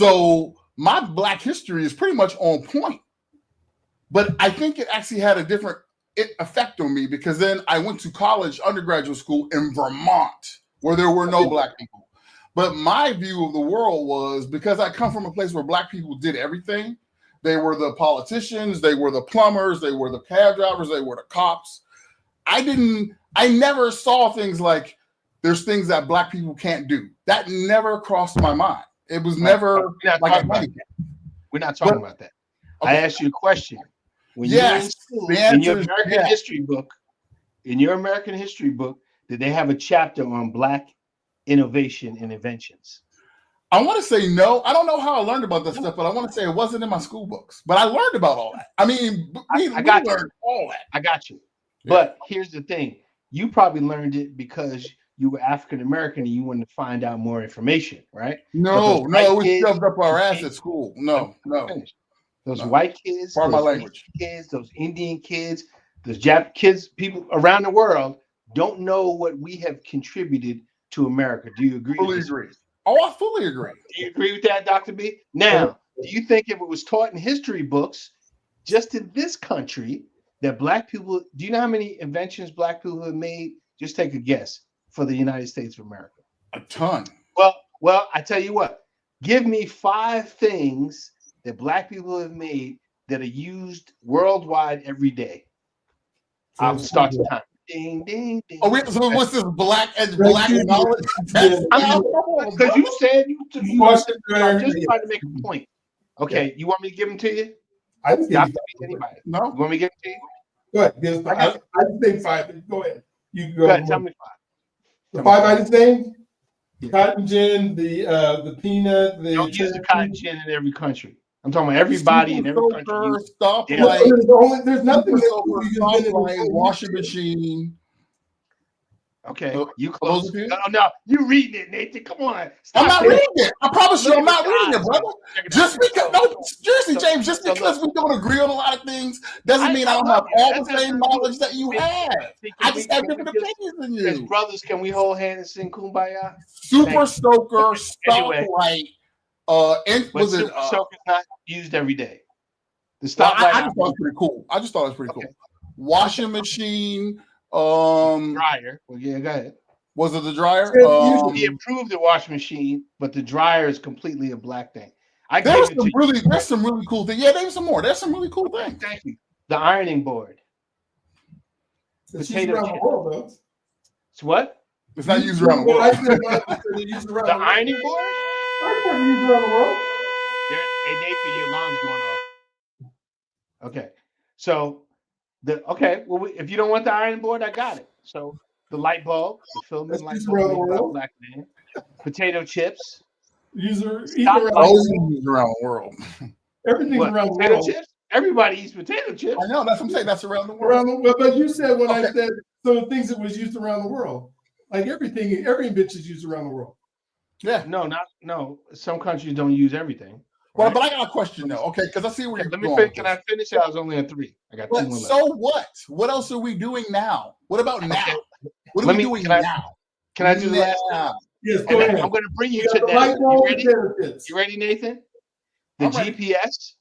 So my Black history is pretty much on point. But I think it actually had a different effect on me because then I went to college, undergraduate school in Vermont, where there were no Black people. But my view of the world was, because I come from a place where Black people did everything. They were the politicians, they were the plumbers, they were the cab drivers, they were the cops. I never saw things like there's things that Black people can't do. That never crossed my mind. It was never like we're not talking about that. Okay. I asked you a question. When you were in school, in your American history book, did they have a chapter on Black innovation and inventions? I want to say no. I don't know how I learned about that stuff, but I want to say it wasn't in my school books. But I learned about all that. I mean, we learned all that. I got you. Yeah. But here's the thing. You probably learned it because you were African American and you wanted to find out more information, right? No, we shoved up our ass at school. No. Those white kids, part of my language. Kids, those Indian kids, those Japanese kids, people around the world don't know what we have contributed to America. Do you agree? Fully agree. Oh, I fully agree. Do you agree with that, Dr. B? Now, do you think if it was taught in history books, just in this country, that Black people, do you know how many inventions Black people have made? Just take a guess for the United States of America. A ton. Well, I tell you what, give me 5 things that Black people have made that are used worldwide every day. I'll start the time. Ding, ding, ding. Oh, wait, so what's this black knowledge? Because you said I'm just trying to make a point. Okay, you want me to give them to you? I just give anybody. No. You want me to give them to you? Go ahead. I just think 5. Go ahead. You go ahead. Tell me 5. The 5 I just named? Cotton gin, the peanut. Don't use the cotton gin in every country. I'm talking about everybody in every country. There's nothing washing machine. Okay, you close. No, you reading it, Nathan. Come on. I'm not reading it. I promise you, I'm not reading it, brother. Just because, seriously, James, just because we don't agree on a lot of things doesn't mean I don't have all the same knowledge that you have. I just have different opinions than you. As brothers, can we hold hands and sing Kumbaya? Super Soaker, Stoplight. And was it Soaker's not used every day? The stoplight. I just thought it was pretty cool. Cool. Washing machine. Dryer. Well, yeah, go ahead. Was it the dryer? He improved the washing machine, but the dryer is completely a Black thing. There's some really cool things. Yeah, there's some more. There's some really cool things. Thank you. The ironing board. Potato chip. It's what? It's not used around the world. The ironing board? Used around the world. Hey, Nathan, your alarm's going off. Okay. So well, if you don't want the ironing board, I got it. So the light bulb, the filament light bulb, Black man. Potato chips. Around the world. Everything's around the world. Chips? Everybody eats potato chips. I know, that's what I'm saying. That's around the world. But you said I said some things that was used around the world. Like every invention is used around the world. Yeah. No. Some countries don't use everything. Well, right? But I got a question though. Okay, because I see where you're going. Can I finish? I was only on 3. I got 2 more left. So what? What else are we doing now? What about now? What are we doing now? Can I do the last one? Yes, go ahead. I'm going to bring you to that. You ready, Nathan? The GPS.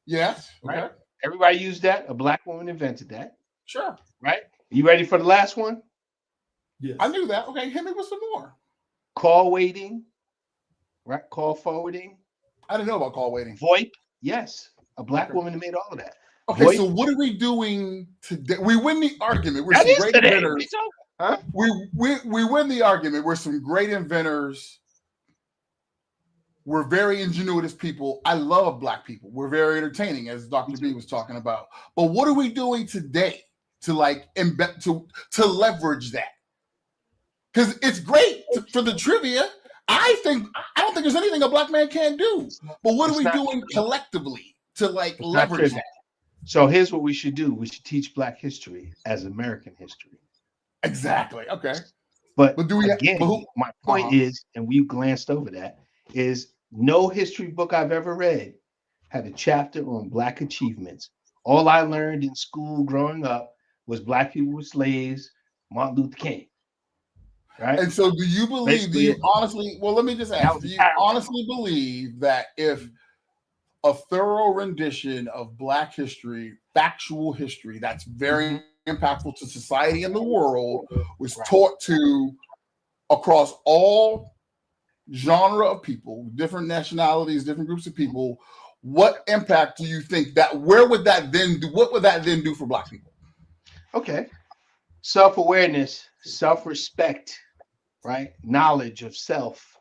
Yes. Okay. Right? Everybody used that. A Black woman invented that. Sure. Right? You ready for the last one? Yes. I knew that. Okay, hit me with some more. Call waiting. Right? Call forwarding. I didn't know about call waiting. VoIP. Yes. A Black woman made all of that. Okay, VoIP. So what are we doing today? We win the argument. We're that some great inventors. Huh? We win the argument. We're some great inventors. We're very ingenuitive people. I love Black people. We're very entertaining, as Dr. B was talking about. But what are we doing today to to leverage that? Because it's great for the trivia. I don't think there's anything a Black man can't do. But what are we doing collectively to leverage that? So here's what we should do. We should teach Black history as American history. Exactly. Okay. But do we my point is, and we glanced over that, is no history book I've ever read had a chapter on Black achievements. All I learned in school growing up was Black people were slaves, Martin Luther King. Right? And so do you believe, do you honestly, well, let me just ask, do you honestly believe that if a thorough rendition of Black history, factual history, that's very impactful to society and the world, was taught to across all genre of people, different nationalities, different groups of people, what impact do you think that, where would that then do, what would that then do for Black people? Okay. Self-awareness, self-respect, right? Knowledge of self,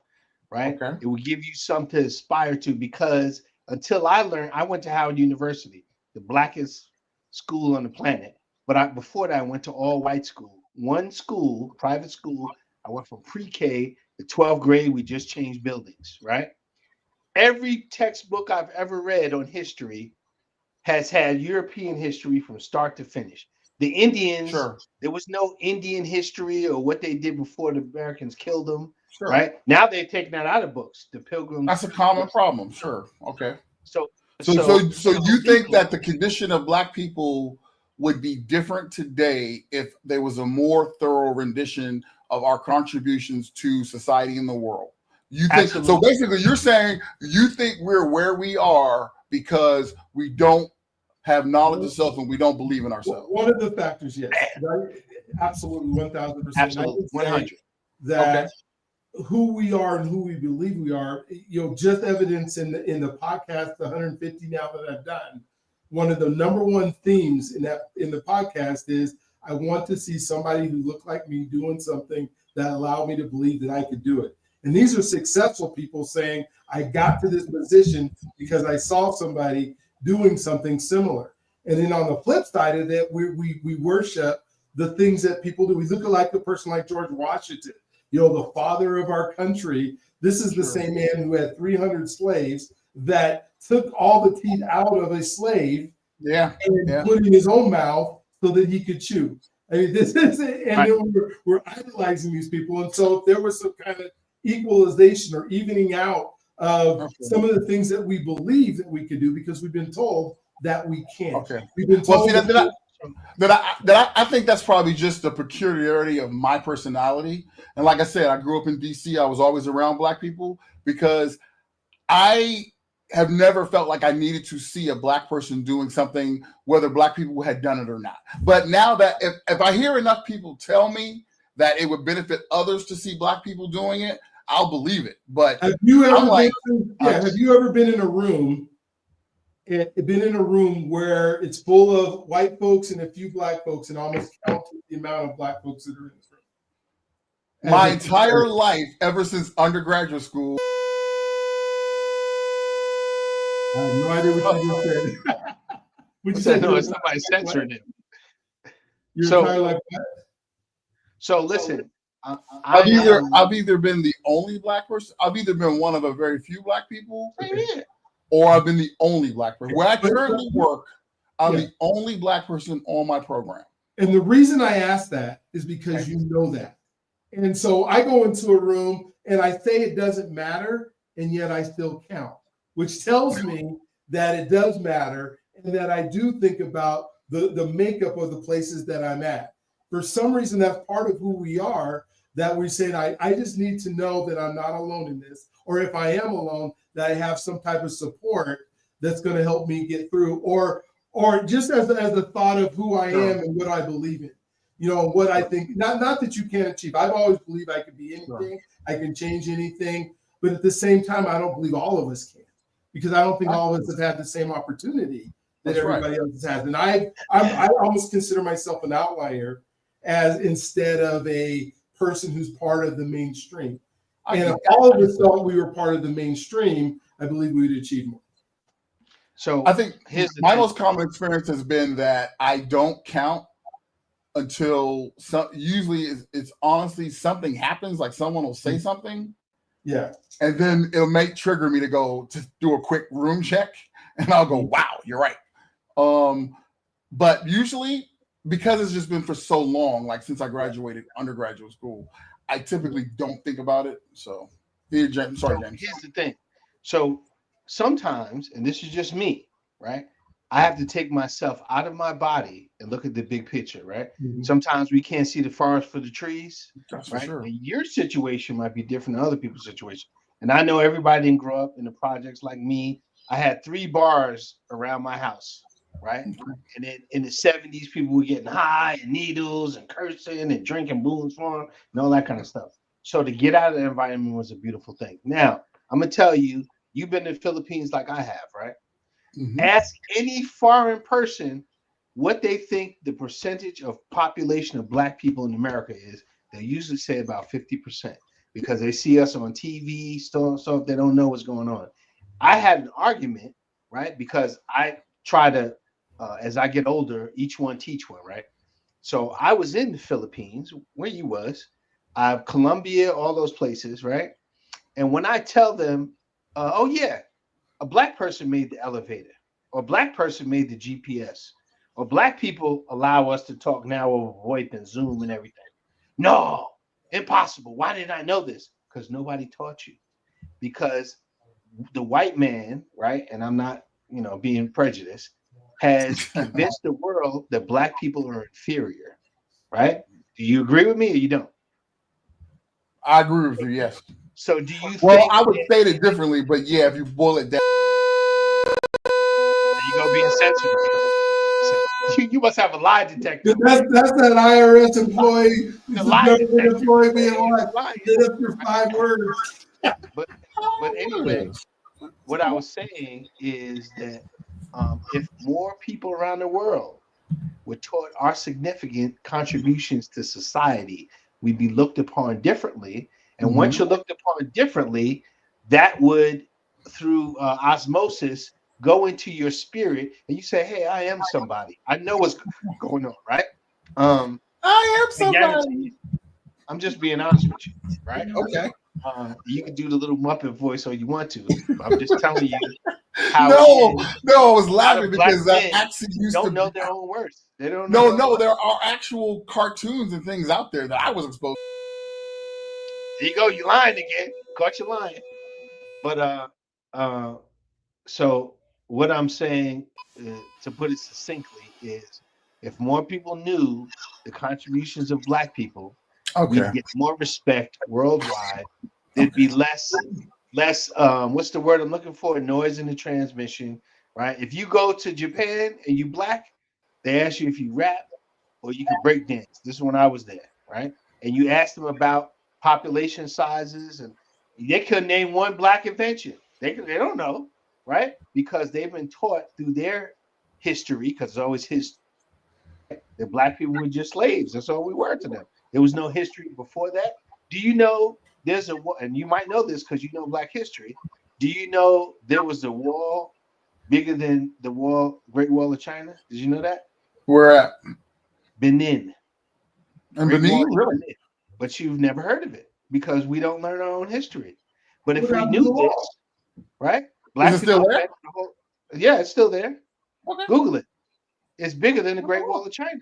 right? Okay. It will give you something to aspire to, because until I learned, I went to Howard University, the blackest school on the planet. But before that, I went to all white school. One school, private school. I went from pre-K to 12th grade. We just changed buildings, right? Every textbook I've ever read on history has had European history from start to finish. The Indians, there was no Indian history or what they did before the Americans killed them, right? Now they've taken that out of books. The Pilgrims. That's a common problem. Sure. Okay. So you think that the condition of Black people would be different today if there was a more thorough rendition of our contributions to society and the world? You think so? Basically, you're saying you think we're where we are because we don't have knowledge of self and we don't believe in ourselves. One of the factors, yes, right? Absolutely, 1,000%. Absolutely, 100. That who we are and who we believe we are, just evidence in the podcast, the 150 now that I've done. One of the number one themes in the podcast is I want to see somebody who looked like me doing something that allowed me to believe that I could do it. And these are successful people saying, I got to this position because I saw somebody doing something similar. And then on the flip side of that, we worship the things that people do. We look like a person like George Washington, the father of our country. This is the same man who had 300 slaves that took all the teeth out of a slave and put in his own mouth so that he could chew. I mean, this is it. And then we're idolizing these people. And so there was some kind of equalization or evening out of some of the things that we believe that we could do because we've been told that we can't. Okay. We've been told I think that's probably just a peculiarity of my personality. And like I said, I grew up in DC. I was always around Black people because I have never felt like I needed to see a Black person doing something, whether Black people had done it or not. But now that if I hear enough people tell me that it would benefit others to see Black people doing it, I'll believe it. But have you ever been in a room? Been in a room where it's full of white folks and a few Black folks, and almost count the amount of Black folks that are in this room? My entire life, ever since undergraduate school. I have no idea what you just said. What you said? No, it's somebody censoring it. Your entire life. So listen. I've either been the only Black person. I've either been one of a very few Black people, or I've been the only Black person. Where I currently work, I'm the only Black person on my program. And the reason I ask that is because you know that. And so I go into a room and I say it doesn't matter, and yet I still count, which tells me that it does matter and that I do think about the makeup of the places that I'm at. For some reason, that's part of who we are, that we say, I just need to know that I'm not alone in this. Or if I am alone, that I have some type of support that's going to help me get through. Or just as a thought of who I am and what I believe in. What I think, not that you can't achieve. I've always believed I could be anything. I can change anything. But at the same time, I don't believe all of us can. Because I don't think all of us have had the same opportunity that everybody else has. And I almost consider myself an outlier as instead of a person who's part of the mainstream. And if all of us thought we were part of the mainstream, I believe we would achieve more. So I think my most common experience has been that I don't count until usually it's honestly something happens, like someone will say something. Yeah. And then it'll trigger me to go to do a quick room check, and I'll go, wow, you're right. But usually, because it's just been for so long, like since I graduated undergraduate school, I typically don't think about it. So, sorry, James. Here's the thing. So sometimes, and this is just me, right? I have to take myself out of my body and look at the big picture, right? Mhm. Sometimes we can't see the forest for the trees, That's for right? sure. And your situation might be different than other people's situation. And I know everybody didn't grow up in the projects like me. I had 3 bars around my house, right? And then in the 70s, people were getting high and needles and cursing and drinking Boone's Farm and all that kind of stuff. So to get out of the environment was a beautiful thing. Now, I'm going to tell you, you've been to the Philippines like I have, right? Mhm. Ask any foreign person what they think the percentage of population of Black people in America is. They usually say about 50% because they see us on TV, so they don't know what's going on. I had an argument, right? Because I try to, as I get older, each one teach one, right? So I was in the Philippines, where you was, Colombia, all those places, right? And when I tell them, oh yeah, a Black person made the elevator, or a Black person made the GPS, or Black people allow us to talk now over VoIP and Zoom and everything. No, impossible. Why didn't I know this? Because nobody taught you. Because the white man, right? And I'm not, being prejudiced, has convinced the world that Black people are inferior, right? Do you agree with me or you don't? I agree with you. Yes. So do you Well, think I would state it differently, but yeah, if you boil it down, there you go being censored again? So you must have a lie detector. That's that IRS employee, The the lie government detector. employee being Lying. like, get up your 5 words. But anyway, what I was saying is that if more people around the world were taught our significant contributions to society, we'd be looked upon differently. And once you're looked upon differently, that would, through osmosis, go into your spirit, and you say, "Hey, I am somebody. I know what's going on." Right? I am I guarantee somebody. you, I'm just being honest with you, right? Okay. You can do the little Muppet voice all you want to. But I'm just telling you how No, it is. no, I was A lot laughing of Black because that men actually used to don't know be. their own words. They don't know. No, their no, own there are actual cartoons and things out there that I was exposed There you go. You lying again. Caught you lying. But so what I'm saying, to put it succinctly, is if more people knew the contributions of Black people, to. Okay. we'd get more respect worldwide. There'd be less what's the word I'm looking for? Noise in the transmission, right? If you go to Japan and you Black, they ask you if you rap or you could break dance. This is when I was there, right? And you ask them about population sizes, and they couldn't name one Black invention. They don't know, right? Because they've been taught through their history, because it's always history, that Black people were just slaves. That's all we were to them. There was no history before that. Do you know there's and you might know this because you know Black history. Do you know there was a wall bigger than the Great Wall of China? Did you know that? Where at? Benin. In Great Wall Benin, of really? Benin. But you've never heard of it because we don't learn our own history. But if What we happened to knew the this, wall? right? Is Black it still people there? invented the whole. Yeah, it's still there. Okay. Google it. It's bigger than the Great Wall of China.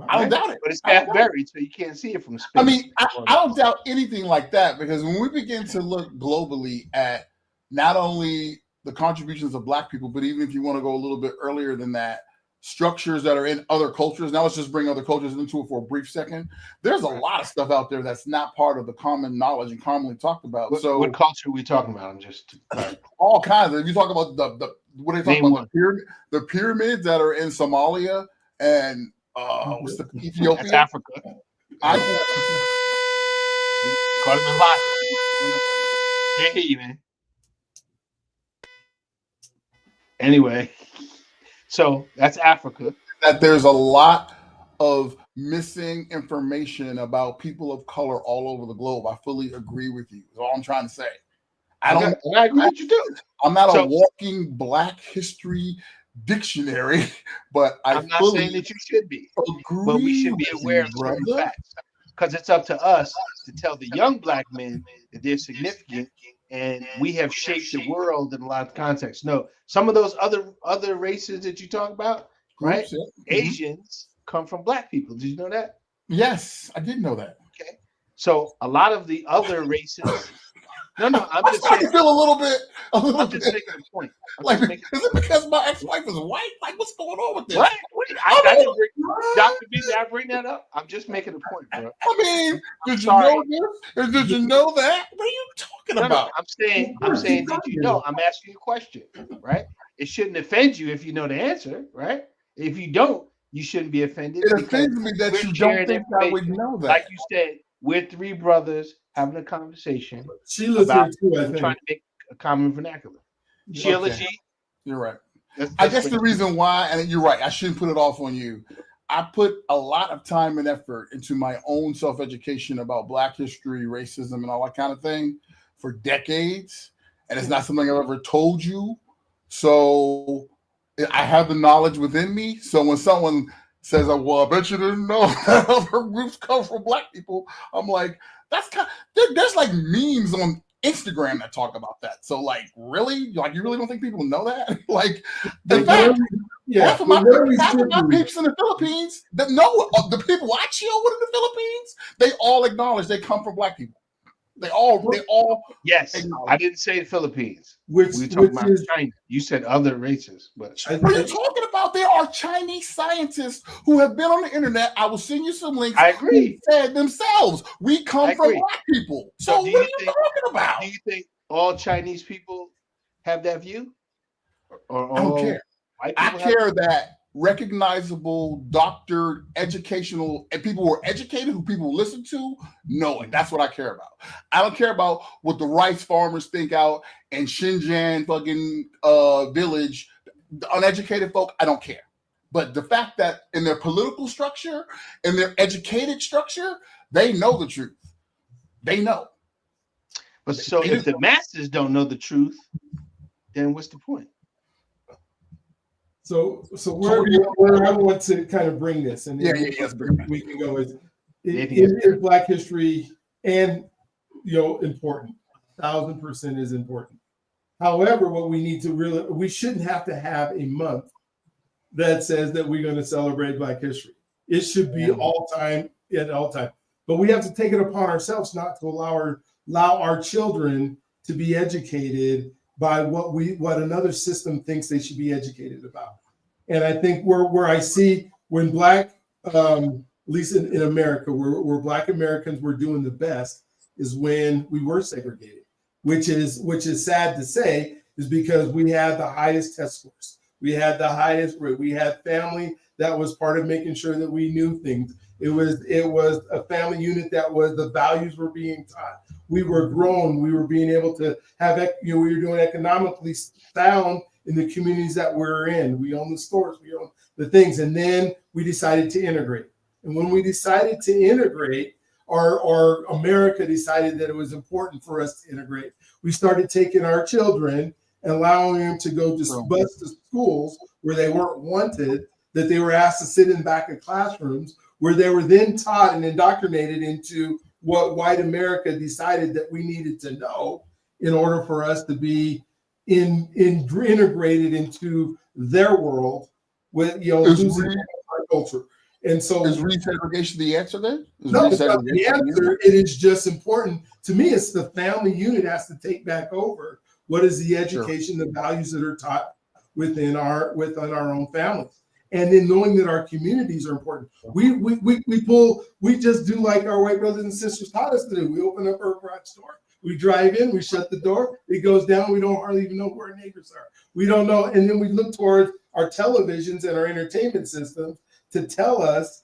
I don't Right? doubt it. But it's I don't half doubt it. buried, so you can't see it from space. I mean, I don't doubt anything like that because when we begin to look globally at not only the contributions of Black people, but even if you want to go a little bit earlier than that, structures that are in other cultures. Now let's just bring other cultures into it for a brief second. There's a lot of stuff out there that's not part of the common knowledge and commonly talked about. What culture are we talking about? I'm just all kinds of. If you talk about the what are they talking about? The pyramids that are in Somalia and what's the Ethiopia? That's Africa. I Caught him in lock. Can't hear you, man. Anyway, so that's Africa. that there's a lot of missing information about people of color all over the globe. I fully agree with you. That's all I'm trying to say. I agree with you too. I'm not a walking Black history dictionary, but I'm not saying that you should be, but we should be aware of certain facts because it's up to us to tell the young Black men that they're significant and we have shaped the world in a lot of contexts. No, some of those other races that you talk about, right? Asians come from Black people. Did you know that? Yes, I did know that. Okay. So a lot of the other races No. I'm just starting saying. to feel a little bit. I'm just making a point. Like, is it because my ex-wife is white? Like, what's going on with this? What? I didn't bring Dr. B. Did I bring that up? I'm just making a point, bro. I mean, did you know this? Did you know that? What are you talking about? No, I'm saying, did you know? I'm asking you a question, right? It shouldn't offend you if you know the answer, right? If you don't, you shouldn't be offended. It offends me that you don't think I would know that. Like you said, we're three brothers having a conversation. Sheila's here too, I think. Trying to make a common vernacular. Sheila G. You're right. I guess the reason why, and you're right, I shouldn't put it off on you. I put a lot of time and effort into my own self-education about Black history, racism, and all that kind of thing for decades. And it's not something I've ever told you. So I have the knowledge within me. So when someone says, well, I bet you didn't know that other groups come from Black people, I'm like, that's kind of, there's like memes on Instagram that talk about that. So like, really? Like, you really don't think people know that? Like, in fact, half of my peeps in the Philippines that know the people I chill with in the Philippines, they all acknowledge they come from Black people. They all. Yes, acknowledge. I didn't say the Philippines. We talking about China. You said other races, but what are you talking about? There are Chinese scientists who have been on the internet. I will send you some links. I agree. Who said themselves, we come from Black people. So what are you talking about? Do you think all Chinese people have that view? Or I don't care. I care that recognizable, doctored, educational, and people who are educated, who people listen to, know it. That's what I care about. I don't care about what the rice farmers think out in Xinjiang fucking village. The uneducated folk, I don't care. But the fact that in their political structure, in their educated structure, they know the truth. They know. But so if the masses don't know the truth, then what's the point? So where I want to kind of bring this, and we can go with is Black history and important. 1,000% is important. However, what we need to we shouldn't have to have a month that says that we're going to celebrate Black history. It should be all time at all time. But we have to take it upon ourselves not to allow our children to be educated by what another system thinks they should be educated about. And I think where I see when Black, at least in America, where Black Americans were doing the best is when we were segregated, which is sad to say, is because we had the highest test scores. We had the highest, we had family that was part of making sure that we knew things. It was a family unit that was, the values were being taught. We were grown. We were being able to have, we were doing economically sound in the communities that we're in. We own the stores, we own the things. And then we decided to integrate. And when we decided to integrate, our America decided that it was important for us to integrate. We started taking our children and allowing them to go to bus to schools where they weren't wanted, that they were asked to sit in the back of classrooms, where they were then taught and indoctrinated into what white America decided that we needed to know in order for us to be integrated into their world with losing our culture. And so is resegregation the answer then? No, it's not the answer. It is just important. To me, it's the family unit has to take back over what is the education, the values that are taught within our own families. And then knowing that our communities are important. We just do like our white brothers and sisters taught us to do. We open up our garage door, we drive in, we shut the door, it goes down, we don't hardly even know where our neighbors are. We don't know. And then we look towards our televisions and our entertainment systems to tell us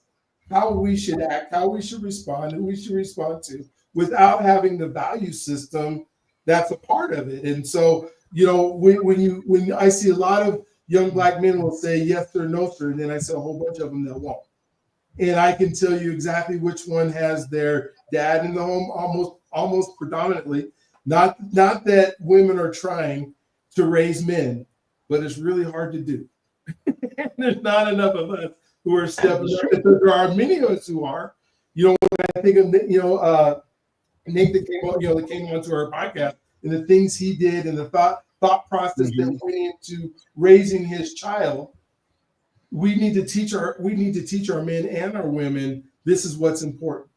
how we should act, how we should respond, who we should respond to, without having the value system that's a part of it. And so, when I see a lot of young Black men will say yes sir, no sir, and then I see a whole bunch of them that won't. And I can tell you exactly which one has their dad in the home almost predominantly. Not that women are trying to raise men, but it's really hard to do. There's not enough of us who are stepping up. There are many of us who are. When I think of Nate that came onto our podcast, and the things he did and the thought process that went into raising his child, we need to teach our men and our women this is what's important.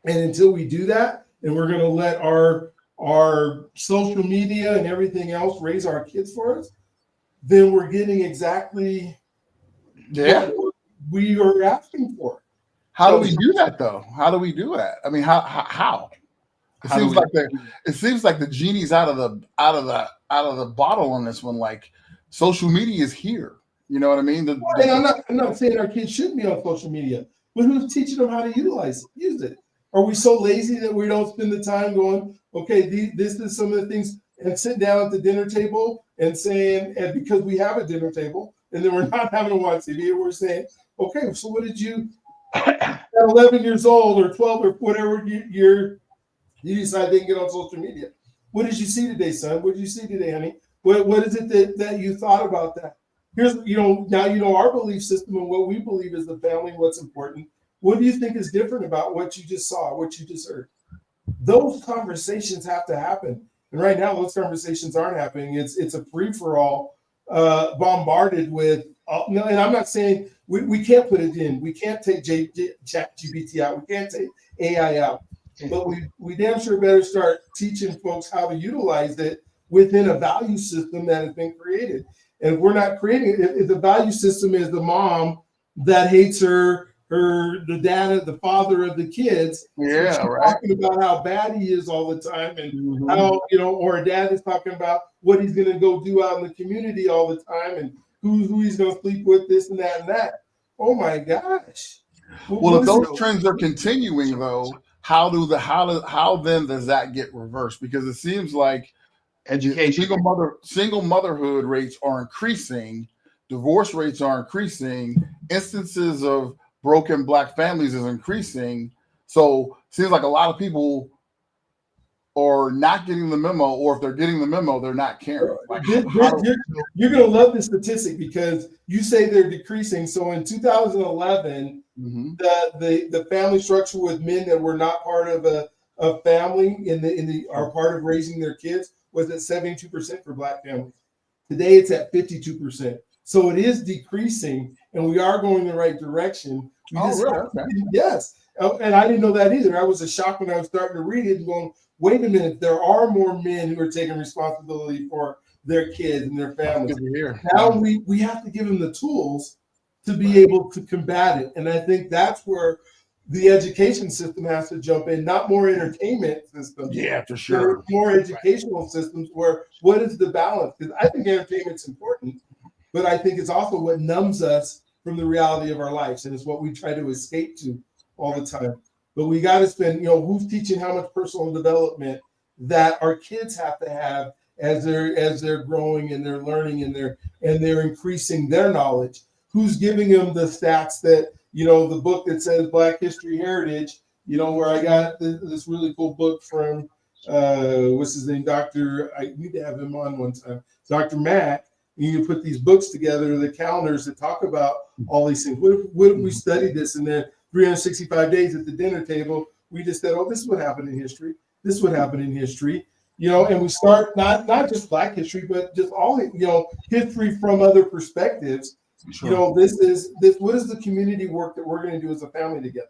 And until we do that, and we're going to let our our social media and everything else raise our kids for us, then we're getting exactly what we are asking for. How do we do that though? How do we do that? I mean, how? It seems like the genie's out of the bottle on this one. Like social media is here. You know what I mean? And I'm not saying our kids shouldn't be on social media, but who's teaching them how to use it? Are we so lazy that we don't spend the time going, okay, this is some of the things, and sit down at the dinner table and saying, and because we have a dinner table, and then we're not having to watch TV, we're saying, okay, so what did you at 11 years old or 12 or whatever you decide they can get on social media? What did you see today, son? What did you see today, honey? What is it that you thought about that? Here's, now you know our belief system and what we believe is the family, what's important. What do you think is different about what you just saw, what you just heard? Those conversations have to happen. And right now, those conversations aren't happening. It's a free-for-all, bombarded with, and I'm not saying we can't put it in. We can't take ChatGPT out. We can't take AI out. But we damn sure better start teaching folks how to utilize it within a value system that has been created. And if we're not creating it, if the value system is the mom that hates the dad, the father of the kids, talking about how bad he is all the time, and how, or a dad is talking about what he's going to go do out in the community all the time, and who he's going to sleep with, this and that and that. Oh my gosh! Well, if those trends are continuing, though, how then does that get reversed? Because it seems like education, single motherhood rates are increasing, divorce rates are increasing, instances of broken Black families is increasing. So it seems like a lot of people are not getting the memo, or if they're getting the memo, they're not caring. Like, you're going to love this statistic because you say they're decreasing. So in 2011, the family structure with men that were not part of a family are part of raising their kids was at 72% for Black families. Today it's at 52%. So it is decreasing, and we are going in the right direction. Yes. And I didn't know that either. I was shocked when I was starting to read it and going, wait a minute, there are more men who are taking responsibility for their kids and their families. Now we have to give them the tools to be able to combat it. And I think that's where the education system has to jump in, not more entertainment systems. Yeah, for sure. More educational systems where what is the balance? Because I think entertainment's important, but I think it's also what numbs us from the reality of our lives, and it's what we try to escape to all the time. But we got to spend, who's teaching how much personal development that our kids have to have as they're growing and they're learning and they're increasing their knowledge. Who's giving them the stats that, the book that says Black History Heritage, where I got this really cool book from what's his name, I need to have him on one time, Dr. Mack. You put these books together, the calendars that talk about all these things. What if we studied this in the 365 days at the dinner table? We just said, oh, this is what happened in history. This is what happened in history. And we start not just Black history, but just all, history from other perspectives. Sure. What is the community work that we're going to do as a family together?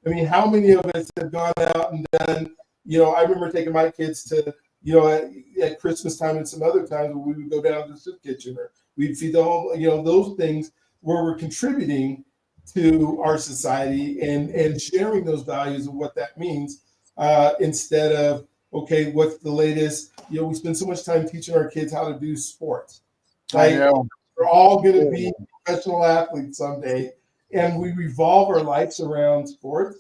I mean, how many of us have gone out and done, I remember taking my kids to, at Christmas time and some other times where we would go down to the soup kitchen, or we'd feed the whole, those things where we're contributing to our society and sharing those values of what that means, instead of, okay, what's the latest? We spend so much time teaching our kids how to do sports. Like, we're all going to be professional athletes someday, and we revolve our lives around sports.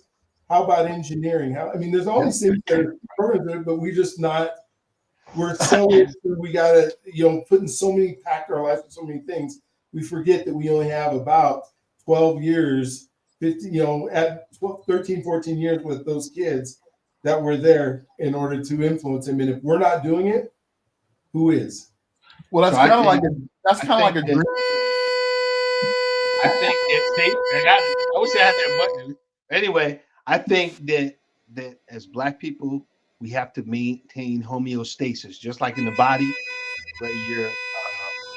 How about engineering? There's all these things that are programs, but we're so we got to, putting so many, packed our lives with so many things. We forget that we only have about 12 years, 15, at 12, 13, 14 years with those kids that were there in order to influence them. And if we're not doing it, who is? Well, that's kind of like a dream. I think I wish I had that button. Anyway, I think that as Black people, we have to maintain homeostasis, just like in the body, where your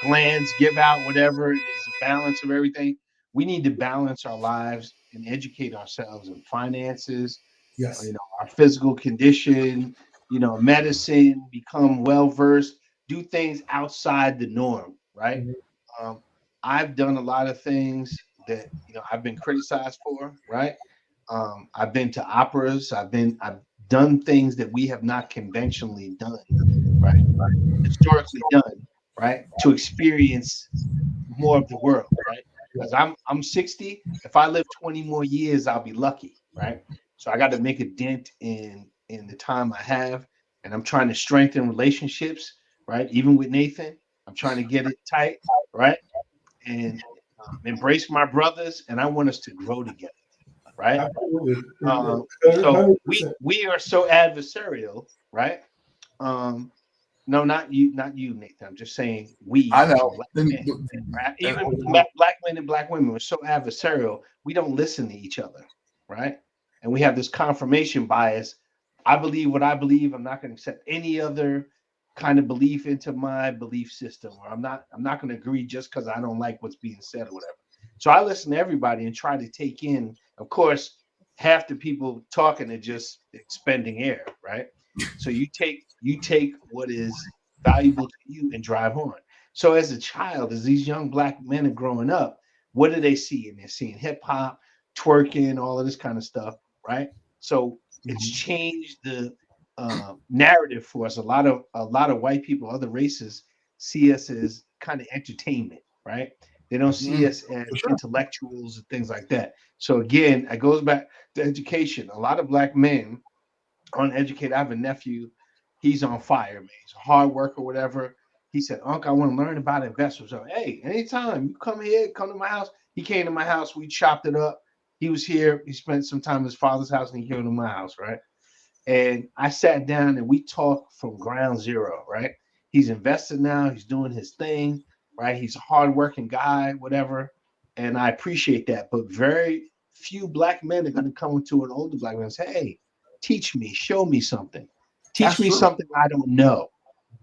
glands give out whatever. There's a balance of everything. We need to balance our lives and educate ourselves in finances. Yes. Our physical condition, medicine, become well versed, do things outside the norm, right? I've done a lot of things that I've been criticized for, right? I've been to operas. I've done things that we have not conventionally done, right? Historically done, right? To experience more of the world, right? Because I'm 60. If I live 20 more years, I'll be lucky, right? So I got to make a dent in the time I have, and I'm trying to strengthen relationships, right? Even with Nathan, I'm trying to get it tight, right? And embrace my brothers, and I want us to grow together, right? Absolutely. So 100%. we are so adversarial, right? No, not you, Nathan. I'm just saying we I as know. black men, right? Even black men and black women are so adversarial. We don't listen to each other, right? And we have this confirmation bias. I believe what I believe. I'm not going to accept any other kind of belief into my belief system, or I'm not going to agree just because I don't like what's being said or whatever. So I listen to everybody and try to take in. Of course, half the people talking are just expending air, right? So you take what is valuable to you and drive on. So as a child, as these young black men are growing up, what do they see? And they're seeing hip hop, twerking, all of this kind of stuff, right? So it's changed the narrative for us. A lot of white people, other races, see us as kind of entertainment, right? They don't see us as intellectuals and things like that. So again, it goes back to education. A lot of black men uneducated. I have a nephew. He's on fire, man. He's a hard worker, whatever. He said, Uncle, I want to learn about investors. So, hey, anytime you come here, come to my house. He came to my house. We chopped it up. He was here. He spent some time at his father's house, and he came to my house, right? And I sat down and we talked from ground zero, right? He's invested now. He's doing his thing, right? He's a hardworking guy, whatever. And I appreciate that. But very few black men are going to come into an older black man and say, hey, teach me, show me something. Teach me something I don't know,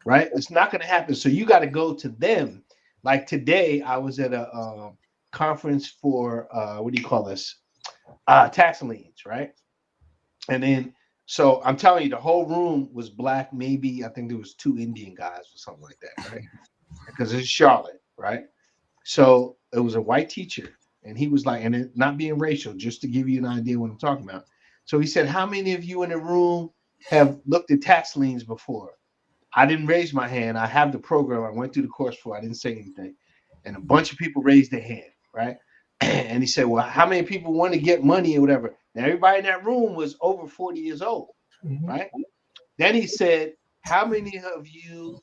right? It's not going to happen. So you got to go to them. Like today, I was at a conference for, what do you call this? Tax liens, right? And then, so I'm telling you, the whole room was black. Maybe I think there was 2 Indian guys or something like that, right? Because it's Charlotte, right? So it was a white teacher, and he was like, and it not being racial, just to give you an idea what I'm talking about. So he said, how many of you in the room have looked at tax liens before? I didn't raise my hand. I have the program. I went through the course for. I didn't say anything, and a bunch of people raised their hand, right? And he said, well, how many people want to get money or whatever? Now, everybody in that room was over 40 years old, right? Then he said, how many of you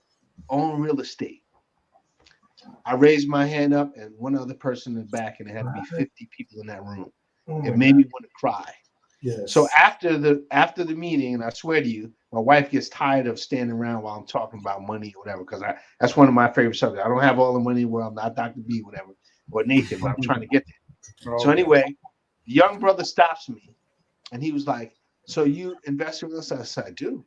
own real estate? I raised my hand up and one other person in the back, and it had to be 50 people in that room. It made me want to cry. Yes. So after the meeting, and I swear to you, my wife gets tired of standing around while I'm talking about money or whatever, because that's one of my favorite subjects. I don't have all the money in the world. I'm not Dr. B, whatever, or Nathan, but I'm trying to get there. So anyway, the young brother stops me, and he was like, so you invest in real estate? I said, I do.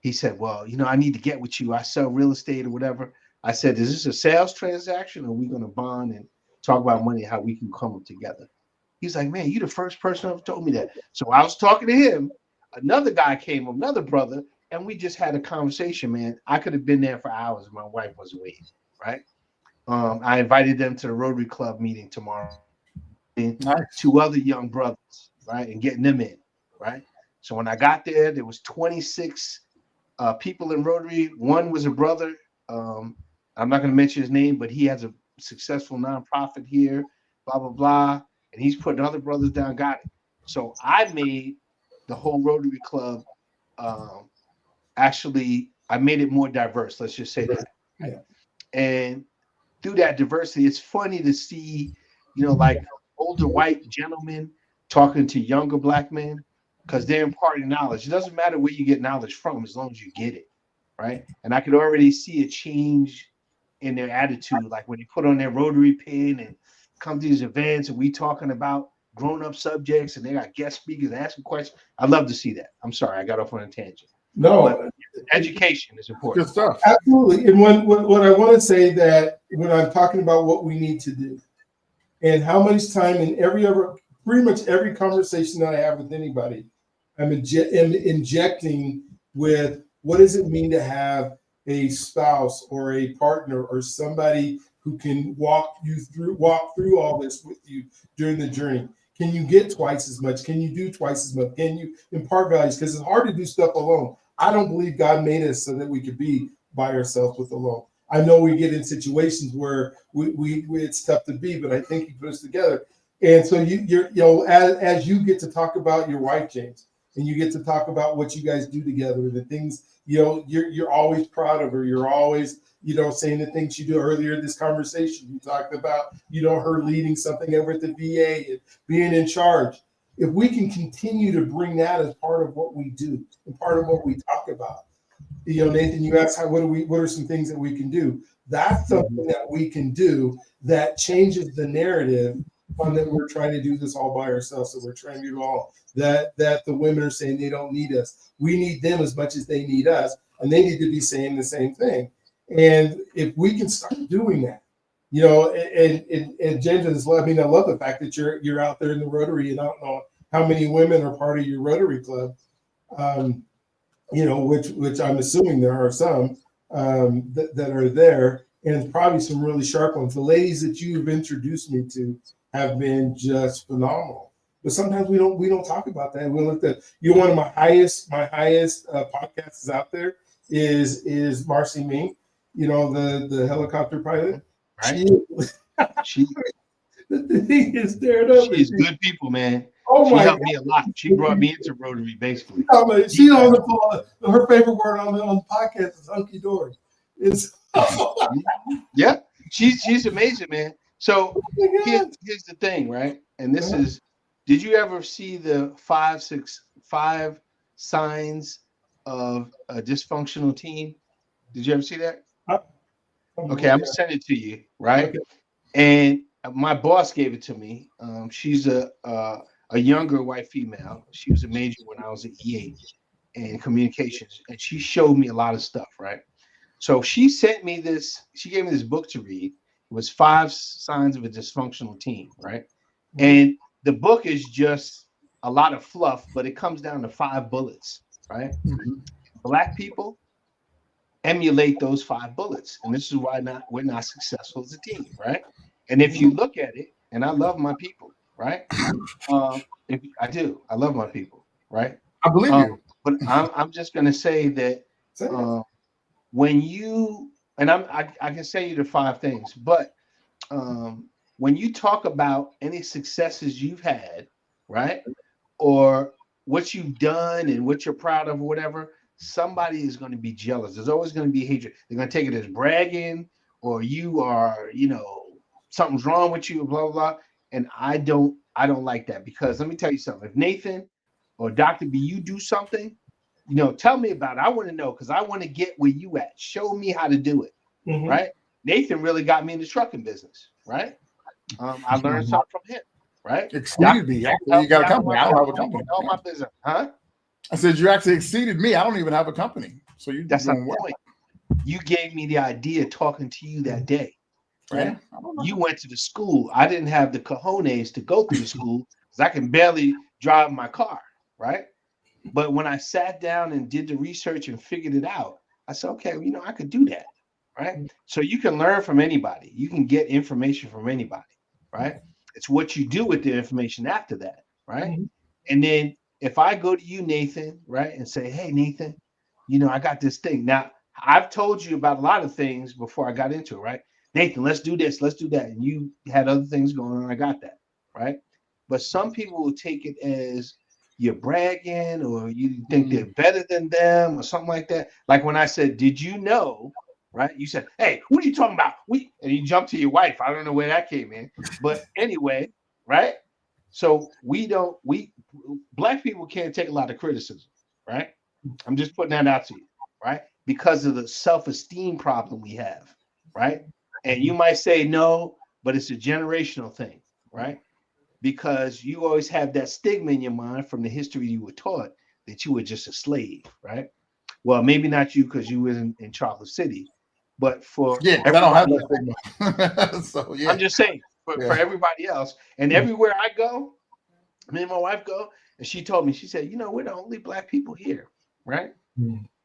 He said, well, I need to get with you. I sell real estate or whatever. I said, is this a sales transaction, or are we going to bond and talk about money, how we can come up together? He's like, man, you the first person who told me that. So I was talking to him. Another guy came, another brother, and we just had a conversation, man. I could have been there for hours if my wife wasn't waiting, right? I invited them to the Rotary Club meeting tomorrow. Nice. 2 other young brothers, right, and getting them in, right? So when I got there, there was 26 people in Rotary. One was a brother. I'm not going to mention his name, but he has a successful nonprofit here, blah, blah, blah. And he's putting other brothers down, got it. So I made the whole Rotary Club, actually, I made it more diverse. Let's just say that. Yeah. And through that diversity, it's funny to see, like older white gentlemen talking to younger black men, because they're imparting knowledge. It doesn't matter where you get knowledge from, as long as you get it, right? And I could already see a change in their attitude, like when they put on their Rotary pin and come to these events, and we talking about grown-up subjects, and they got guest speakers asking questions. I'd love to see that. I'm sorry, I got off on a tangent. No, but education is important. Good stuff. Absolutely. And what I want to say, that when I'm talking about what we need to do, and how much time in pretty much every conversation that I have with anybody, I'm injecting with What does it mean to have a spouse or a partner or somebody who can walk through all this with you during the journey? Can you get twice as much? Can you do twice as much? Can you impart values? Because it's hard to do stuff alone. I don't believe God made us so that we could be by ourselves with alone. I know we get in situations where we it's tough to be, but I think He put us together. And so as you get to talk about your wife, James, and you get to talk about what you guys do together, the things you're always proud of her. You're always saying the things you do. Earlier in this conversation, you talked about her leading something over at the VA and being in charge. If we can continue to bring that as part of what we do and part of what we talk about, Nathan, you asked what are some things that we can do? That's something that we can do that changes the narrative on that we're trying to do this all by ourselves. So we're trying to do it all. That the women are saying they don't need us. We need them as much as they need us, and they need to be saying the same thing. And if we can start doing that, and James, I love the fact that you're out there in the Rotary, and I don't know how many women are part of your Rotary Club. Which I'm assuming there are some that are there, and probably some really sharp ones. The ladies that you've introduced me to have been just phenomenal. But sometimes we don't talk about that. We look at one of my highest podcasts out there is Marcy Mink, the helicopter pilot. Right. She the thing is stared up. She's good people, man. Oh, she helped me a lot. She brought me into Rotary, basically. She's on the phone. Her favorite word on the podcast is hunky dory. Yeah, she's amazing, man. So here's the thing, right? And this is, did you ever see the 5 signs of a dysfunctional team? Did you ever see that? Okay, I'm gonna send it to you, right? Okay. And my boss gave it to me. She's a younger white female. She was a major when I was at EA in communications, and she showed me a lot of stuff, right? So she sent me this. She gave me this book to read. It was 5 signs of a dysfunctional team, right? And the book is just a lot of fluff, but it comes down to 5 bullets, right? Black people emulate those 5 bullets, and this is why we're not successful as a team, right? And if you look at it, and I love my people, right? I do. I love my people, right? I believe you. But I'm just gonna say that when you, and I can say you the 5 things, but when you talk about any successes you've had, right, or what you've done and what you're proud of or whatever, somebody is going to be jealous. There's always going to be hatred. They're going to take it as bragging, or you are, something's wrong with you, blah, blah, blah. And I don't like that, because let me tell you something. If Nathan or Dr. B, you do something, tell me about it. I want to know, because I want to get where you at. Show me how to do it, right? Nathan really got me in the trucking business, right? I learned something from him, right? Exceeded me. You got a company. I don't have a company. All my business, huh? I said, you actually exceeded me. I don't even have a company. So that's not the point. You gave me the idea talking to you that day, right? Yeah, you went to the school. I didn't have the cojones to go through the school because I can barely drive my car, right? But when I sat down and did the research and figured it out, I said, okay, I could do that, right? So you can learn from anybody. You can get information from anybody, right? It's what you do with the information after that, right? And then if I go to you, Nathan, right, and say, hey, Nathan, I got this thing. Now, I've told you about a lot of things before I got into it, right? Nathan, let's do this, let's do that. And you had other things going on. I got that, right? But some people will take it as you're bragging, or you think they're better than them or something like that. Like when I said, did you know, right? You said, hey, what are you talking about? And you jumped to your wife. I don't know where that came in. But anyway, right? So Black people can't take a lot of criticism, right? I'm just putting that out to you, right? Because of the self-esteem problem we have, right? And you might say no, but it's a generational thing, right? Because you always have that stigma in your mind from the history you were taught that you were just a slave, right? Well, maybe not you, because you were in Chocolate City, but for I don't have that stigma. So yeah, I'm just saying for everybody else, and everywhere I go, me and my wife go, and she told me, she said, we're the only Black people here, right?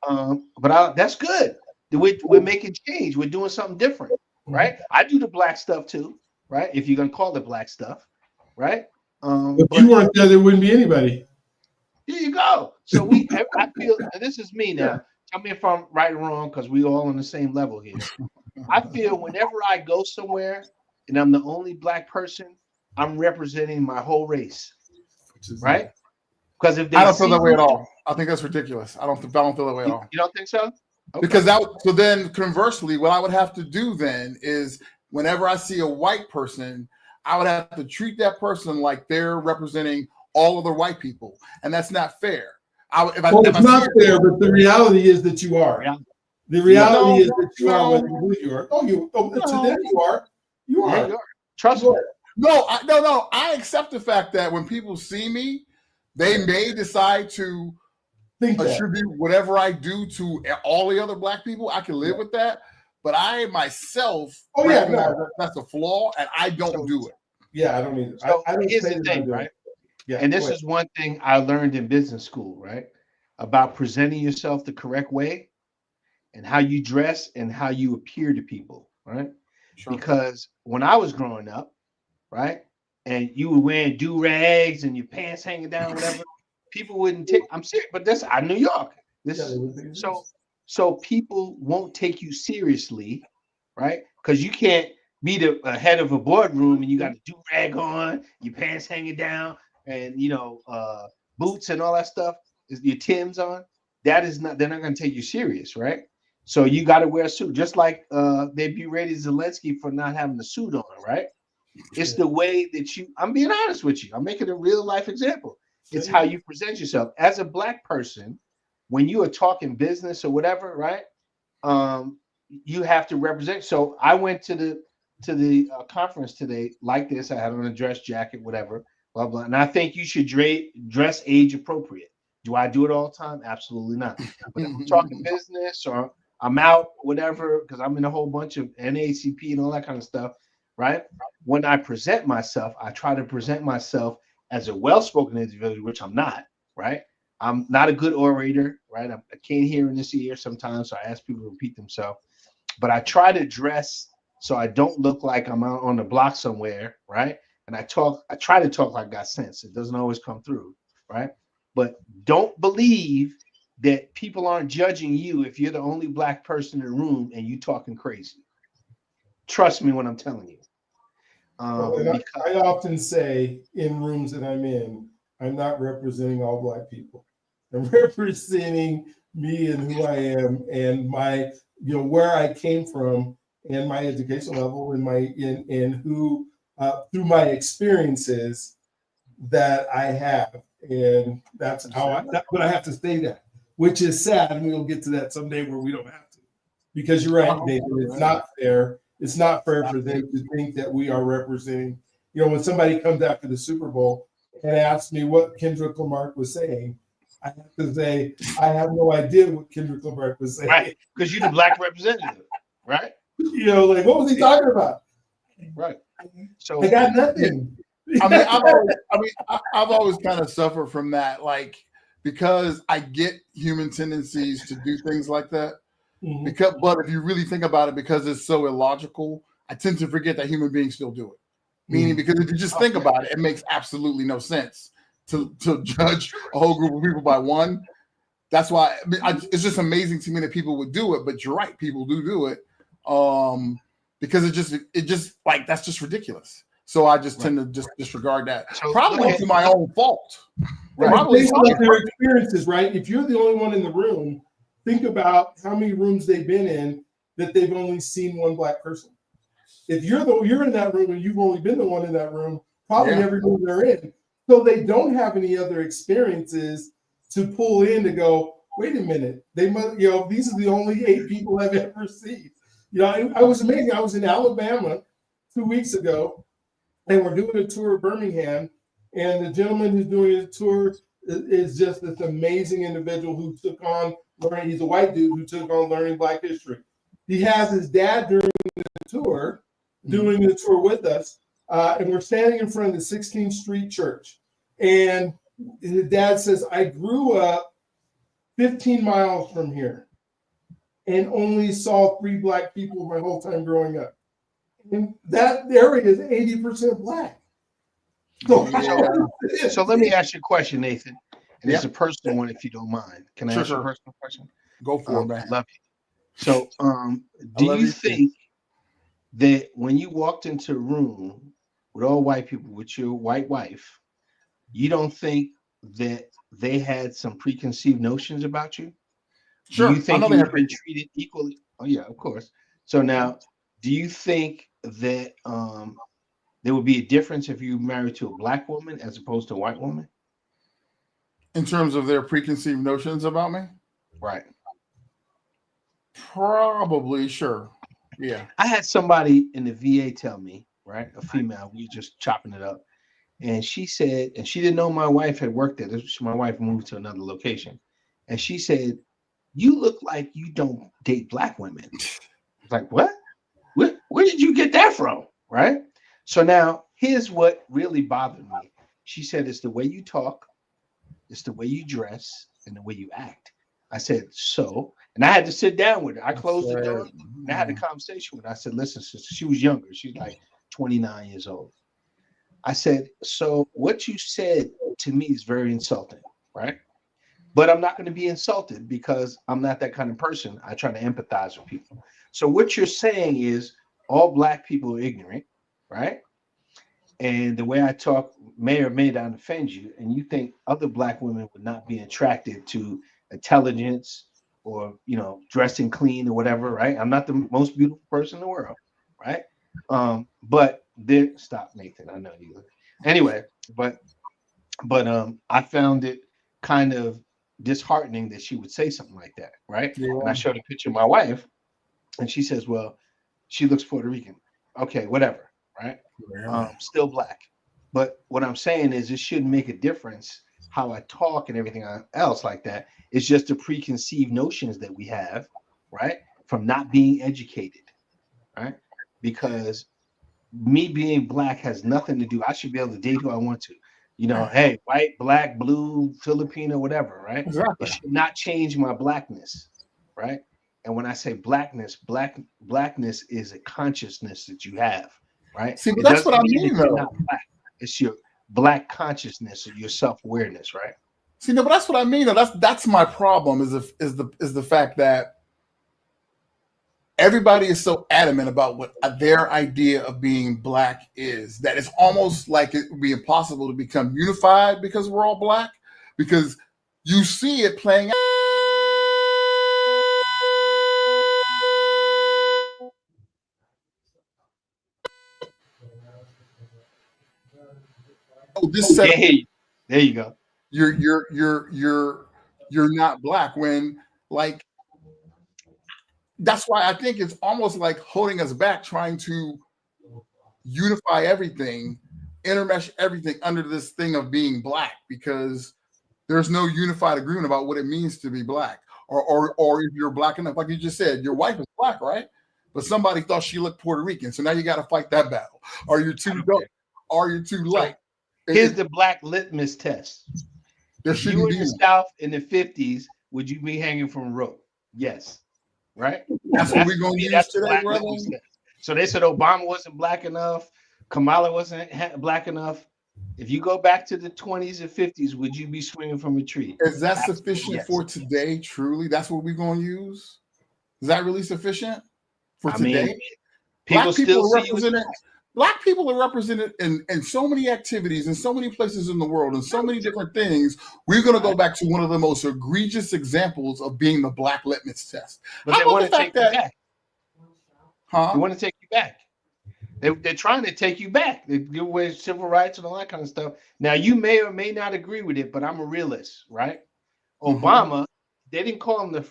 That's good. We're making change. We're doing something different, right? I do the black stuff too, right? If you're gonna call it black stuff, right? If you weren't there, there wouldn't be anybody. Here you go. So I feel, and this is me now. Tell me if I'm right or wrong, because we all on the same level here. I feel whenever I go somewhere and I'm the only black person, I'm representing my whole race, right? Because if I don't feel that way at all. I think that's ridiculous. I don't feel that way at all. You don't think so? Okay. Because so then conversely, what I would have to do then is whenever I see a white person, I would have to treat that person like they're representing all other white people, and that's not fair. It's not fair, but the reality is that you are. Yeah. The reality is that you are who you are. To them you are. You are. Yeah, trust me. No. I accept the fact that when people see me, they may decide to attribute whatever I do to all the other black people. I can live with that, but I myself recognize that's a flaw, and I don't do it. Yeah, I don't either. So here's the thing, right? Yeah, and this is one thing I learned in business school, right? About presenting yourself the correct way and how you dress and how you appear to people, right? Sure. Because when I was growing up, right, and you were wearing do-rags and your pants hanging down, whatever, people wouldn't take. I'm serious, but that's out of New York. So people won't take you seriously, right? Because you can't be the head of a boardroom and you got a do-rag on, your pants hanging down, and boots and all that stuff. Your Timbs on. That is not. They're not going to take you serious, right? So you got to wear a suit, just like they berated Zelensky for not having the suit on, right? It's the way that you. I'm being honest with you. I'm making a real life example. It's how you present yourself as a black person when you are talking business or whatever, right? You have to represent. So I went to the conference today like this. I had on a dress jacket, whatever, blah blah. And I think you should dress age appropriate. Do I do it all the time? Absolutely not. But if I'm talking business or I'm out, whatever, because I'm in a whole bunch of NAACP and all that kind of stuff, right? When I present myself, I try to present myself as a well-spoken individual, which I'm not, right? I'm not a good orator, right? I can't hear in this ear sometimes, so I ask people to repeat themselves. But I try to dress so I don't look like I'm out on the block somewhere, right? And I try to talk like I got sense. It doesn't always come through, right? But don't believe that people aren't judging you if you're the only black person in the room and you talking crazy. Trust me when I'm telling you. I often say in rooms that I'm in, I'm not representing all black people. I'm representing me and who I am and my, where I came from and my education level and who through my experiences that I have. And that's how but I have to say that, which is sad. And we'll get to that someday where we don't have to, because you're right, David. It's not fair. It's not fair for them to think that we are representing. When somebody comes after the Super Bowl and asks me what Kendrick Lamar was saying, I have to say, I have no idea what Kendrick Lamar was saying. Right, because you're the black representative, right? Like, what was he talking about? Right. So I got nothing. I've always kind of suffered from that, like, because I get human tendencies to do things like that. Mm-hmm. But if you really think about it, because it's so illogical, I tend to forget that human beings still do it. Meaning, because if you just think about it, it makes absolutely no sense to judge a whole group of people by one. That's why it's just amazing to me that people would do it. But you're right, people do it, because it just like that's just ridiculous. So I just tend to just disregard that. So probably to my own fault. Probably about their experiences, right? If you're the only one in the room, think about how many rooms they've been in that they've only seen one black person. If you're in that room and you've only been the one in that room, probably every room they're in. So they don't have any other experiences to pull in to go, wait a minute, they must, these are the only 8 people I've ever seen. I was amazing. I was in Alabama 2 weeks ago, and we're doing a tour of Birmingham, and the gentleman who's doing the tour is just this amazing individual who took on learning. He's a white dude who took on learning Black history. He has his dad during the tour, doing the tour with us, and we're standing in front of the 16th Street Church. And his dad says, I grew up 15 miles from here and only saw 3 black people my whole time growing up. And that area is 80% black. So, so let me ask you a question, Nathan. And Yeah. it's a personal one, if you don't mind. Can I ask you a personal question? Go for it, man. I love you. So, do you think that when you walked into a room with all white people, with your white wife, you don't think that they had some preconceived notions about you? Sure. Do you think you were treated equally? Oh, yeah, of course. So now, do you think that there would be a difference if you married to a black woman as opposed to a white woman? In terms of their preconceived notions about me? Right. Probably, sure. Yeah. I had somebody in the VA tell me, right, a female, we just chopping it up. And she said, and she didn't know my wife had worked there. My wife moved to another location. And she said, "You look like you don't date black women." I was like, what? Where did you get that from? Right? So now here's what really bothered me. She said, it's the way you talk, it's the way you dress, and the way you act. I said, so, and I had to sit down with her. I closed the door and I had a conversation with her. I said, listen, sister, she was younger. She's like 29 years old. I said, so what you said to me is very insulting, right? But I'm not going to be insulted because I'm not that kind of person. I try to empathize with people. So what you're saying is all black people are ignorant, right? And the way I talk may or may not offend you. And you think other black women would not be attracted to intelligence or, you know, dressing clean or whatever, right? I'm not the most beautiful person in the world, right? But there, stop, Nathan. I know you. Anyway, but I found it kind of disheartening that she would say something like that, right? Yeah. And I showed a picture of my wife, and she says, "Well, she looks Puerto Rican." Okay, whatever, right? Yeah. Still black. But what I'm saying is, it shouldn't make a difference how I talk and everything else like that. It's just the preconceived notions that we have, right, from not being educated, right? Because me being black has nothing to do. I should be able to date who I want to. You know, hey, white, black, blue, Filipino, whatever, right? Exactly. It should not change my blackness, right? And when I say blackness, blackness is a consciousness that you have, right? See, but that's what I mean, though. Not black. It's your black consciousness or your self-awareness, right? See, no, but that's what I mean. That's my problem. Is the fact that everybody is so adamant about what their idea of being black is that it's almost like it would be impossible to become unified because we're all black, because you see it playing out. Oh, this set there you go. You're not black when, like, that's why I think it's almost like holding us back, trying to unify everything, intermesh everything under this thing of being black, because there's no unified agreement about what it means to be black, or if you're black enough, like you just said, your wife is black, right? But somebody thought she looked Puerto Rican, so now you got to fight that battle. Are you too dark? Are you too light? Here's the black litmus test. If you were in the South in the 50s, would you be hanging from a rope? Yes. Right? That's what we're going to use today, brother. So they said Obama wasn't black enough. Kamala wasn't black enough. If you go back to the 20s and 50s, would you be swinging from a tree? Is that sufficient for today, truly? That's what we're going to use? Is that really sufficient for today? Mean, black people are represented. Black people are represented in so many activities, in so many places in the world, and so many different things. We're going to go back to one of the most egregious examples of being the black litmus test. But they want to take you back. Huh? They want to take you back. They're trying to take you back. They give away civil rights and all that kind of stuff. Now, you may or may not agree with it, but I'm a realist, right? Obama, they didn't call him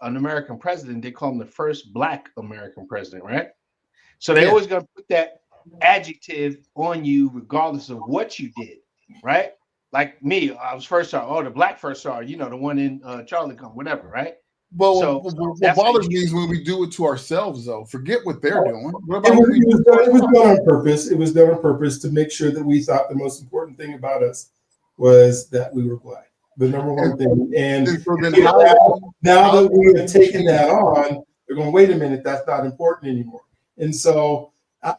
an American president. They call him the first black American president, right? So they're always going to put that adjective on you regardless of what you did, right? Like me, I was first star, the black first star, you know, the one in Charlie Come, whatever, right? Well, what bothers me is when we do it to ourselves, though. Forget what they're doing. What about it was done on purpose. It was done on purpose to make sure that we thought the most important thing about us was that we were black. the number one thing. And so then now that we have taken that on, they're going, wait a minute, that's not important anymore. And so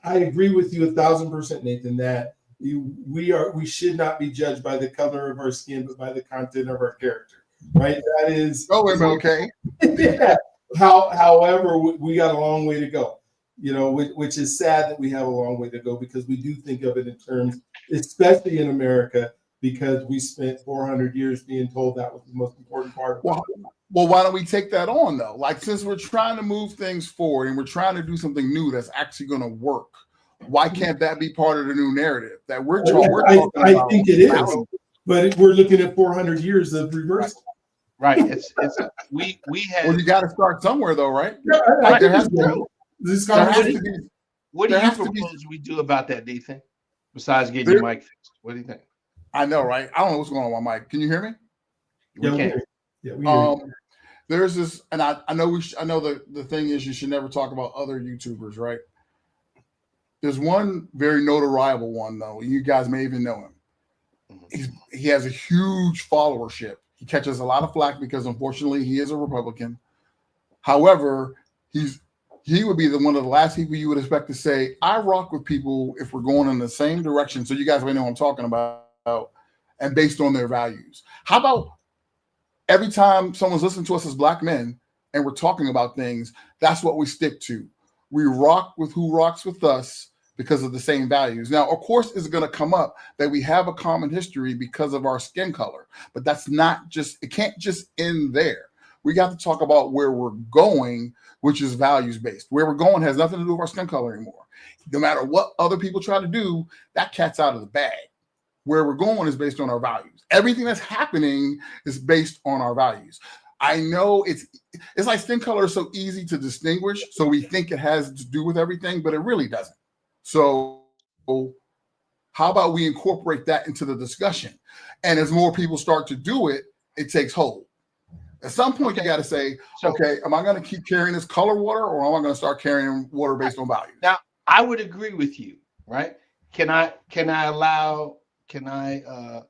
I agree with you 1,000%, Nathan, that we should not be judged by the color of our skin, but by the content of our character. Right? That is okay. Yeah. However, we got a long way to go. Which is sad that we have a long way to go, because we do think of it in terms, especially in America, because we spent 400 years being told that was the most important part of it. Well, why don't we take that on though? Like, since we're trying to move things forward and we're trying to do something new that's actually going to work, why can't that be part of the new narrative that we're talking about? I think it is, but we're looking at 400 years of reversal. Right. It's we have. Well, you got to start somewhere though, right? Yeah, what do you propose we do about that, Nathan? Besides getting your mic fixed, what do you think? I know, right? I don't know what's going on with my mic. Can you hear me? Yeah, we hear you. There's this, and I know the thing is, you should never talk about other YouTubers, right? There's one very notoriable one though. You guys may even know him. He has a huge followership. He catches a lot of flack because unfortunately he is a Republican. However, he would be one of the last people you would expect to say, I rock with people if we're going in the same direction. So you guys may know what I'm talking about, and based on their values. How about every time someone's listening to us as Black men and we're talking about things, that's what we stick to. We rock with who rocks with us because of the same values. Now, of course, it's going to come up that we have a common history because of our skin color, but that's not just, it can't just end there. We got to talk about where we're going, which is values-based. Where we're going has nothing to do with our skin color anymore. No matter what other people try to do, that cat's out of the bag. Where we're going is based on our values. Everything that's happening is based on our values. I know it's like skin color is so easy to distinguish, so we think it has to do with everything, but it really doesn't. So how about we incorporate that into the discussion? And as more people start to do it, it takes hold. At some point, you got to say, okay, am I going to keep carrying this color water, or am I going to start carrying water based on values? Now, I would agree with you, right? Can I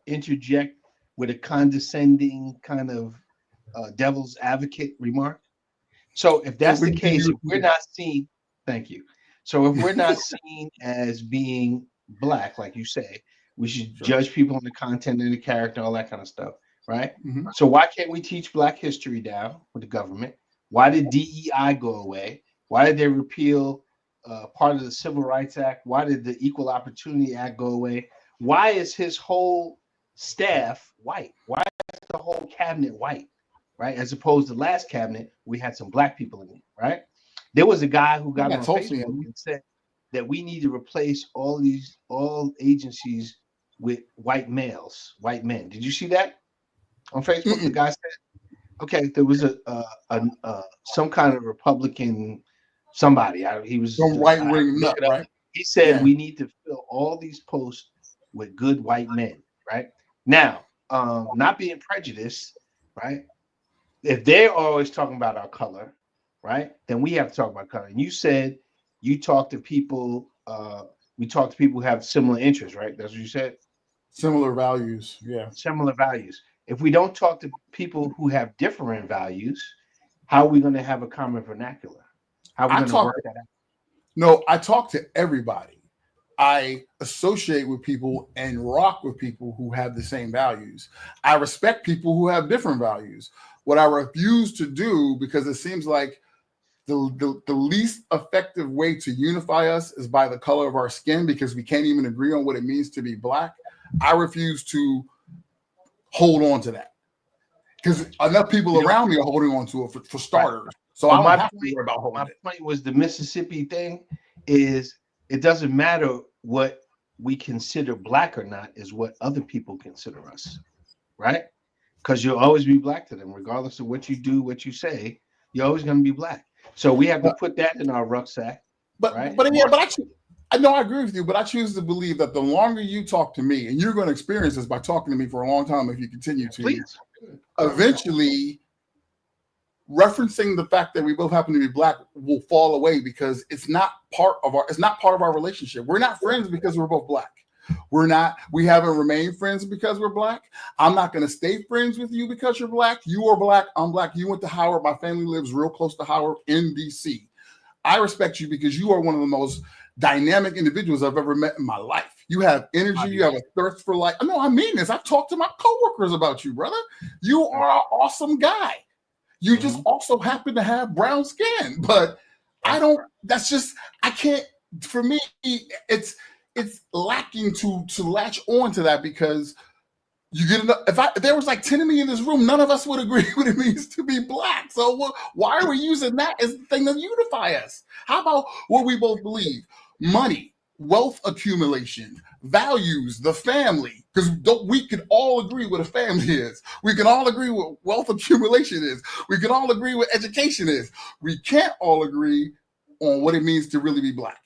interject with a condescending kind of devil's advocate remark? So if that's the case, if we're not seen, thank you. So if we're not seen as being Black, like you say, we should judge people on the content and the character, all that kind of stuff, right? Mm-hmm. So why can't we teach Black history down with the government? Why did DEI go away? Why did they repeal part of the Civil Rights Act? Why did the Equal Opportunity Act go away? Why is his whole staff white? Why is the whole cabinet white, right? As opposed to last cabinet, we had some Black people in it, right? There was a guy who got on Facebook and said that we need to replace all agencies with white males, white men. Did you see that on Facebook? Mm-mm. The guy said, okay, there was some kind of Republican somebody. He was some right wing nut, right? He said we need to fill all these posts with good white men, right? Now, not being prejudiced, right? If they're always talking about our color, right, then we have to talk about color. And you said you talk to people, we talk to people who have similar interests, right? That's what you said? Similar values, yeah. Similar values. If we don't talk to people who have different values, how are we going to have a common vernacular? How are we going to work that out? No, I talk to everybody. I associate with people and rock with people who have the same values. I respect people who have different values. What I refuse to do, because it seems like the least effective way to unify us is by the color of our skin, because we can't even agree on what it means to be Black. I refuse to hold on to that, because enough people around me are holding on to it for starters. So I don't have to worry about holding it. My point was the Mississippi thing is it doesn't matter what we consider Black or not, is what other people consider us, right? Because you'll always be Black to them, regardless of what you do, what you say. You're always going to be Black. So we have to put that in our rucksack. But right? I know I agree with you, but I choose to believe that the longer you talk to me, and you're going to experience this by talking to me for a long time if you continue to, please, eventually referencing the fact that we both happen to be Black will fall away, because it's not part of our relationship. We're not friends because we're both Black. We haven't remained friends because we're Black. I'm not going to stay friends with you because you're Black. You are Black. I'm Black. You went to Howard. My family lives real close to Howard in DC. I respect you because you are one of the most dynamic individuals I've ever met in my life. You have energy. You have a thirst for life. No, I mean this. I've talked to my coworkers about you, brother. You are an awesome guy. You just also happen to have brown skin, but I don't. That's just I can't. For me, it's lacking to latch on to that because you get enough. If there was like 10 of me in this room, none of us would agree what it means to be Black. So why are we using that as the thing to unify us? How about what we both believe? Money, wealth accumulation, values, the family. Because we can all agree what a family is. We can all agree what wealth accumulation is. We can all agree what education is. We can't all agree on what it means to really be Black,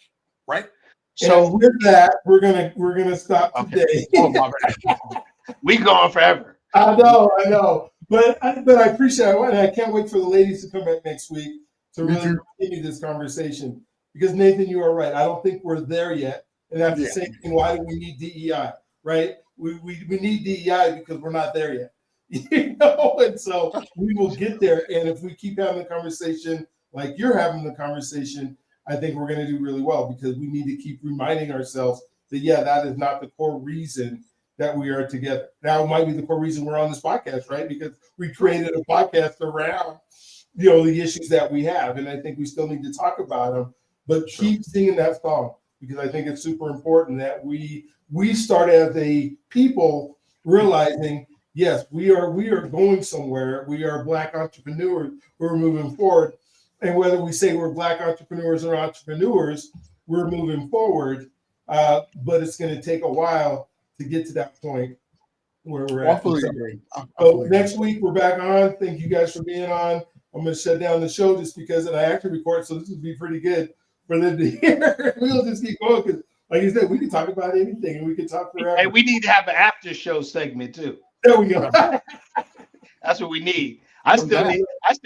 right? So and with that, we're gonna stop today. Oh, my bad. We going forever. I know, but I appreciate it, and I can't wait for the ladies to come back next week to really continue this conversation. Because Nathan, you are right. I don't think we're there yet, and that's the same thing. Why do we need DEI? Right? We need DEI because we're not there yet. You know, and so we will get there. And if we keep having the conversation like you're having the conversation, I think we're going to do really well because we need to keep reminding ourselves that that is not the core reason that we are together. Now it might be the core reason we're on this podcast, right? Because we created a podcast around, the issues that we have, and I think we still need to talk about them. But keep singing that song because I think it's super important that we start as a people realizing, yes, we are going somewhere. We are Black entrepreneurs. We're moving forward. And whether we say we're Black entrepreneurs or entrepreneurs, we're moving forward. But it's going to take a while to get to that point where we're at. So next week we're back on. Thank you guys for being on. I'm going to shut down the show just because, and I actually record, so this would be pretty good for them to hear. We'll just keep going because, like you said, we can talk about anything and we can talk forever. Hey, we need to have an after show segment too. There we go. That's what we need. I still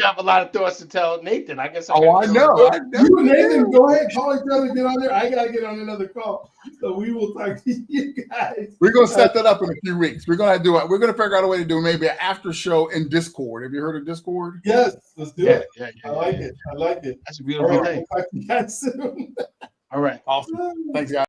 have a lot of thoughts to tell Nathan. I guess. I know. You and Nathan, go ahead, call each other, get on there. I gotta get on another call, so we will talk to you guys. We're gonna set that up in a few weeks. We're gonna do it. We're gonna figure out a way to do maybe an after show in Discord. Have you heard of Discord? Yes, let's do it. Yeah, I like it. That's a beautiful thing. We'll talk to you guys soon. All right. Awesome. Thanks, guys.